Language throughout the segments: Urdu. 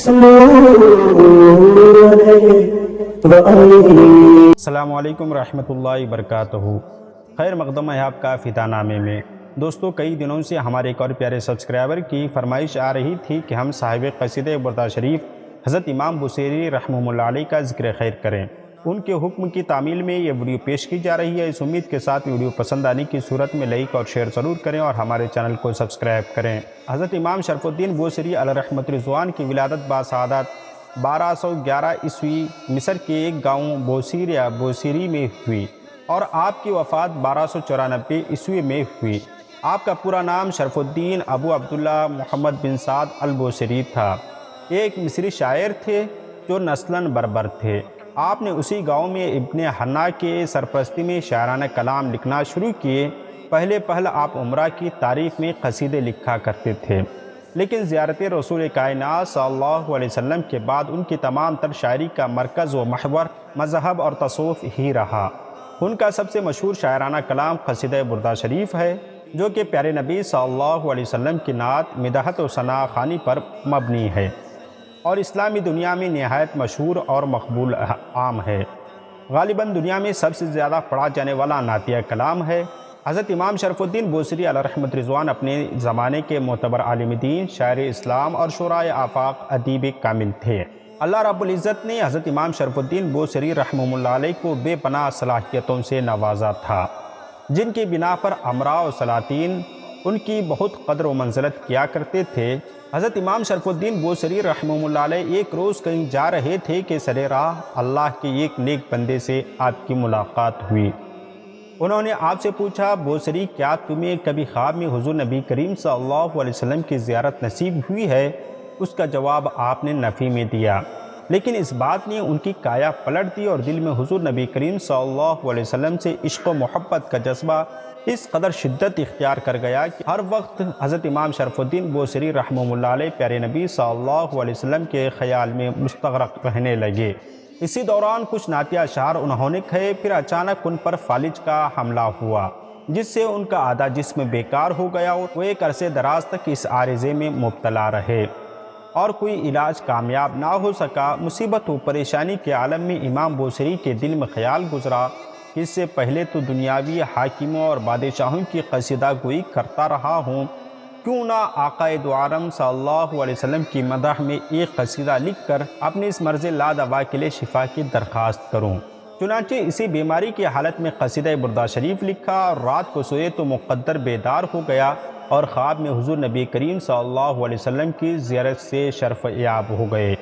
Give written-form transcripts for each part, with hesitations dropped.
السلام علیکم ورحمۃ اللہ وبرکاتہ۔ خیر مقدم ہے آپ کا فدا نامے میں۔ دوستو، کئی دنوں سے ہمارے ایک اور پیارے سبسکرائبر کی فرمائش آ رہی تھی کہ ہم صاحب قصیدہ بردہ شریف حضرت امام بوصیری رحمہ اللہ علیہ کا ذکر خیر کریں۔ ان کے حکم کی تعمیل میں یہ ویڈیو پیش کی جا رہی ہے۔ اس امید کے ساتھ ویڈیو پسند آنے کی صورت میں لائک اور شیئر ضرور کریں اور ہمارے چینل کو سبسکرائب کریں۔ حضرت امام شرف الدین بوصیری علیہ رحمۃ رضوان کی ولادت باسعادت 1211 عیسوی مصر کے ایک گاؤں بوصیر یا بوصیری میں ہوئی اور آپ کی وفات 1294 عیسوی میں ہوئی۔ آپ کا پورا نام شرف الدین ابو عبداللہ محمد بن سعد البوصیری تھا۔ ایک مصری شاعر تھے جو نسلاً بربر تھے۔ آپ نے اسی گاؤں میں ابن حنا کے سرپرستی میں شاعرانہ کلام لکھنا شروع کیے۔ پہلے آپ عمرہ کی تاریخ میں قصیدے لکھا کرتے تھے، لیکن زیارت رسول کائنات صلی اللہ علیہ وسلم کے بعد ان کی تمام تر شاعری کا مرکز و محور مذہب اور تصوف ہی رہا۔ ان کا سب سے مشہور شاعرانہ کلام قصیدہ بردہ شریف ہے، جو کہ پیارے نبی صلی اللہ علیہ وسلم کی نعت مدحت و ثنا خوانی پر مبنی ہے اور اسلامی دنیا میں نہایت مشہور اور مقبول عام ہے۔ غالباً دنیا میں سب سے زیادہ پڑھا جانے والا نعتیہ کلام ہے۔ حضرت امام شرف الدین بوصیری علیہ رحمۃ رضوان اپنے زمانے کے معتبر عالم دین، شاعر اسلام اور شعراء آفاق ادیب کامل تھے۔ اللہ رب العزت نے حضرت امام شرف الدین بوصیری رحمہ اللہ علیہ کو بے پناہ صلاحیتوں سے نوازا تھا، جن کی بنا پر امراء و سلاطین ان کی بہت قدر و منزلت کیا کرتے تھے۔ حضرت امام شرف الدین بوصیری رحمہ اللہ علیہ ایک روز کہیں جا رہے تھے کہ سر راہ اللہ کے ایک نیک بندے سے آپ کی ملاقات ہوئی۔ انہوں نے آپ سے پوچھا، بوصیری، کیا تمہیں کبھی خواب میں حضور نبی کریم صلی اللہ علیہ وسلم کی زیارت نصیب ہوئی ہے؟ اس کا جواب آپ نے نفی میں دیا، لیکن اس بات نے ان کی کایا پلٹ دی اور دل میں حضور نبی کریم صلی اللہ علیہ وسلم سے عشق و محبت کا جذبہ اس قدر شدت اختیار کر گیا کہ ہر وقت حضرت امام شرف الدین بوصیری رحمہ اللہ علیہ پیارے نبی صلی اللہ علیہ وسلم کے خیال میں مستغرق رہنے لگے۔ اسی دوران کچھ نعتیہ اشعار انہوں نے کہے، پھر اچانک ان پر فالج کا حملہ ہوا، جس سے ان کا آدھا جسم بیکار ہو گیا اور وہ ایک عرصے دراز تک اس عارضے میں مبتلا رہے اور کوئی علاج کامیاب نہ ہو سکا۔ مصیبت و پریشانی کے عالم میں امام بوصیری کے دل میں خیال گزرا کہ اس سے پہلے تو دنیاوی حاکموں اور بادشاہوں کی قصیدہ گوئی کرتا رہا ہوں، کیوں نہ آقا دو عالم صلی اللہ علیہ وسلم کی مدح میں ایک قصیدہ لکھ کر اپنے اس مرض لا دوا کے لیے شفا کی درخواست کروں۔ چنانچہ اسی بیماری کی حالت میں قصیدہ بردہ شریف لکھا اور رات کو سوئے تو مقدر بیدار ہو گیا اور خواب میں حضور نبی کریم صلی اللہ علیہ وسلم کی زیارت سے شرف یاب ہو گئے۔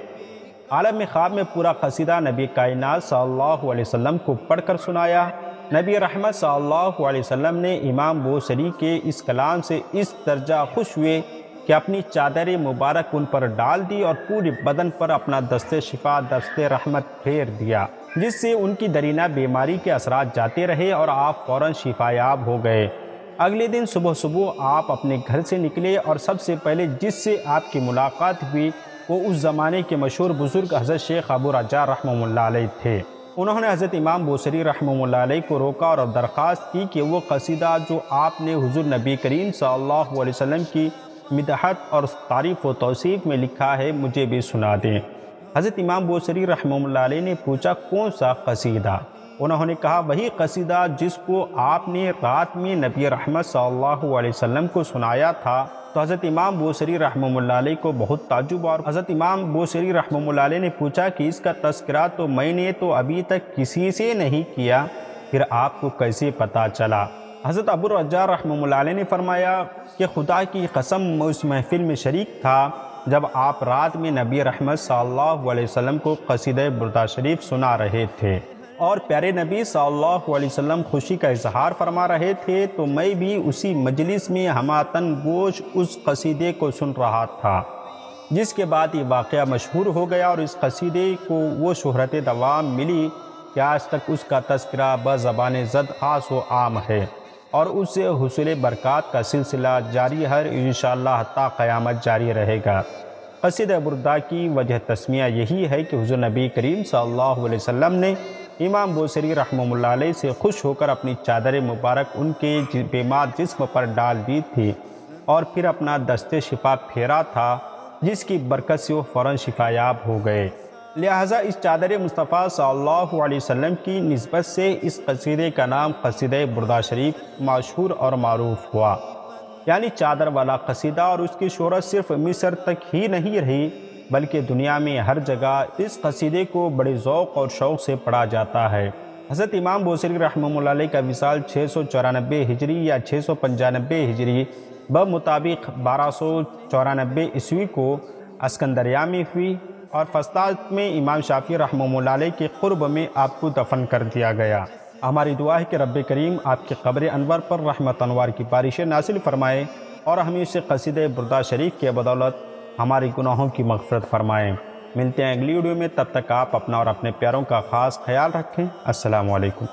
عالم خواب میں پورا قصیدہ نبی کائنات صلی اللہ علیہ وسلم کو پڑھ کر سنایا۔ نبی رحمت صلی اللہ علیہ وسلم نے امام بوصیری کے اس کلام سے اس درجہ خوش ہوئے کہ اپنی چادر مبارک ان پر ڈال دی اور پورے بدن پر اپنا دست شفا، دست رحمت پھیر دیا، جس سے ان کی درینہ بیماری کے اثرات جاتے رہے اور آپ فوراً شفا یاب ہو گئے۔ اگلے دن صبح آپ اپنے گھر سے نکلے اور سب سے پہلے جس سے آپ کی ملاقات ہوئی وہ اس زمانے کے مشہور بزرگ حضرت شیخ ابو رجاء رحمہ اللہ علیہ تھے۔ انہوں نے حضرت امام بوصیری رحمہ اللہ علیہ کو روکا اور درخواست کی کہ وہ قصیدہ جو آپ نے حضور نبی کریم صلی اللہ علیہ وسلم کی مدحت اور تعریف و توصیف میں لکھا ہے مجھے بھی سنا دیں۔ حضرت امام بوصیری رحمہ اللہ علیہ نے پوچھا، کون سا قصیدہ؟ انہوں نے کہا، وہی قصیدہ جس کو آپ نے رات میں نبی رحمت صلی اللہ علیہ وسلم کو سنایا تھا۔ تو حضرت امام بوصیری رحمہ اللہ علیہ کو بہت تعجب اور حضرت امام بوصیری رحمہ اللہ علیہ نے پوچھا کہ اس کا تذکرہ تو میں نے تو ابھی تک کسی سے نہیں کیا، پھر آپ کو کیسے پتہ چلا؟ حضرت ابو رجاء رحمہ اللہ علیہ نے فرمایا کہ خدا کی قسم میں اس محفل میں شریک تھا جب آپ رات میں نبی رحمت صلی اللہ علیہ وسلم کو قصیدہ بردہ شریف سنا رہے تھے اور پیارے نبی صلی اللہ علیہ وسلم خوشی کا اظہار فرما رہے تھے، تو میں بھی اسی مجلس میں ہماتن گوش اس قصیدے کو سن رہا تھا، جس کے بعد یہ واقعہ مشہور ہو گیا اور اس قصیدے کو وہ شہرت دوام ملی کہ آج تک اس کا تذکرہ بزبان زد خاص و عام ہے اور اس سے حصول برکات کا سلسلہ جاری ہے، انشاءاللہ حتیٰ قیامت جاری رہے گا۔ قصیدہ بردہ کی وجہ تسمیہ یہی ہے کہ حضور نبی کریم صلی اللہ علیہ وسلم نے امام بوصیری رحمہ اللہ علیہ سے خوش ہو کر اپنی چادر مبارک ان کے بیمار جسم پر ڈال دی تھی اور پھر اپنا دست شفا پھیرا تھا جس کی برکت سے وہ فوراً شفایاب ہو گئے۔ لہٰذا اس چادر مصطفیٰ صلی اللہ علیہ وسلم کی نسبت سے اس قصیدے کا نام قصیدہ بردہ شریف مشہور اور معروف ہوا، یعنی چادر والا قصیدہ، اور اس کی شہرت صرف مصر تک ہی نہیں رہی بلکہ دنیا میں ہر جگہ اس قصیدے کو بڑے ذوق اور شوق سے پڑھا جاتا ہے۔ حضرت امام بوصیری رحمہ اللہ علیہ کا وصال 694 ہجری یا 695 ہجری بمطابق 1294 عیسوی کو اسکندریہ میں ہوئی، اور فسطاط میں امام شافعی رحمہ اللہ علیہ کے قرب میں آپ کو دفن کر دیا گیا۔ ہماری دعا ہے کہ رب کریم آپ کے قبر انور پر رحمت انوار کی بارشیں نازل فرمائے اور ہمیں اسے قصیدہ بردہ شریف کے بدولت ہمارے گناہوں کی مغفرت فرمائیں۔ ملتے ہیں اگلی ویڈیو میں، تب تک آپ اپنا اور اپنے پیاروں کا خاص خیال رکھیں۔ السلام علیکم۔